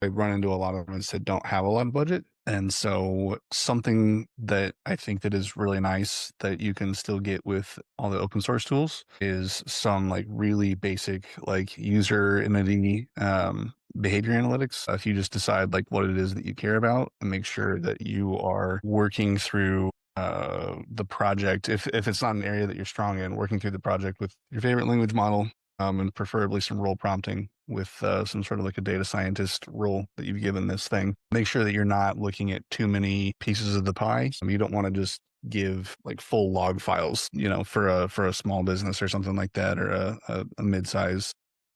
I run into a lot of ones that don't have a lot of budget. And so something that I think that is really nice that you can still get with all the open source tools is some like really basic like user entity behavior analytics. If you just decide like what it is that you care about and make sure that you are working through the project, if it's not an area that you're strong in, working through the project with your favorite language model, and preferably some role prompting with some sort of like a data scientist role that you've given this thing. Make sure that you're not looking at too many pieces of the pie. You don't want to just give like full log files, for a small business or something like that, or a mid-size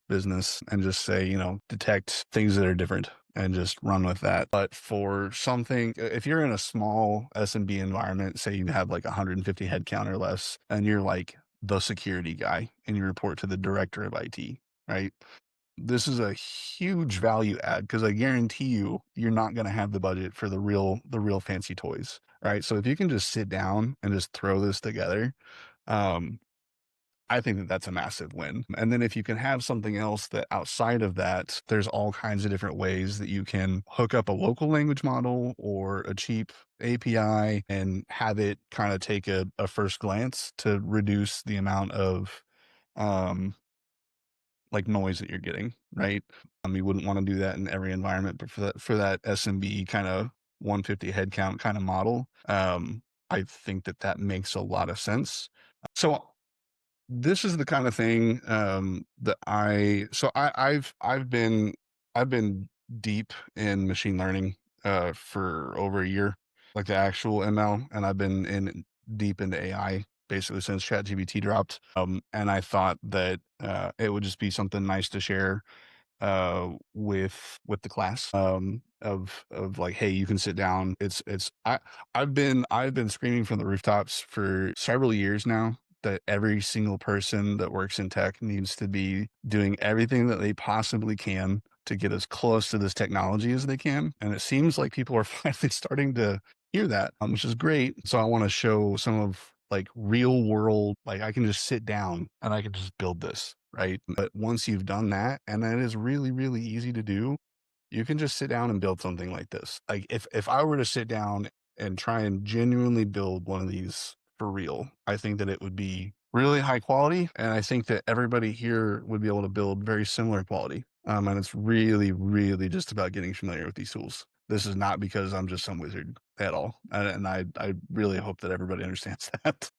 business, and just say, detect things that are different and just run with that. But for something, if you're in a small SMB environment, say you have like 150 headcount or less, and you're like the security guy and you report to the director of IT, right? This is a huge value add because I guarantee you, you're not going to have the budget for the real fancy toys, right? So if you can just sit down and just throw this together, um, I think that that's a massive win. And then if you can have something else that outside of that, there's all kinds of different ways that you can hook up a local language model or a cheap API and have it kind of take a first glance to reduce the amount of um, like noise that you're getting, right? You wouldn't want to do that in every environment, but for that SMB kind of 150 headcount kind of model, I think that that makes a lot of sense. So this is the kind of thing that I've been deep in machine learning for over a year, like the actual ML, and I've been in deep into AI basically since ChatGPT dropped. And I thought that it would just be something nice to share with the class, of like, hey, you can sit down. I've been screaming from the rooftops for several years now that every single person that works in tech needs to be doing everything that they possibly can to get as close to this technology as they can. And it seems like people are finally starting to hear that, which is great. So I want to show some of like real world, like I can just sit down and I can just build this, right? But once you've done that, and that is really, really easy to do, you can just sit down and build something like this. Like if I were to sit down and try and genuinely build one of these for real, I think that it would be really high quality. And I think that everybody here would be able to build very similar quality. And it's really, really just about getting familiar with these tools. This is not because I'm just some wizard at all. And I really hope that everybody understands that.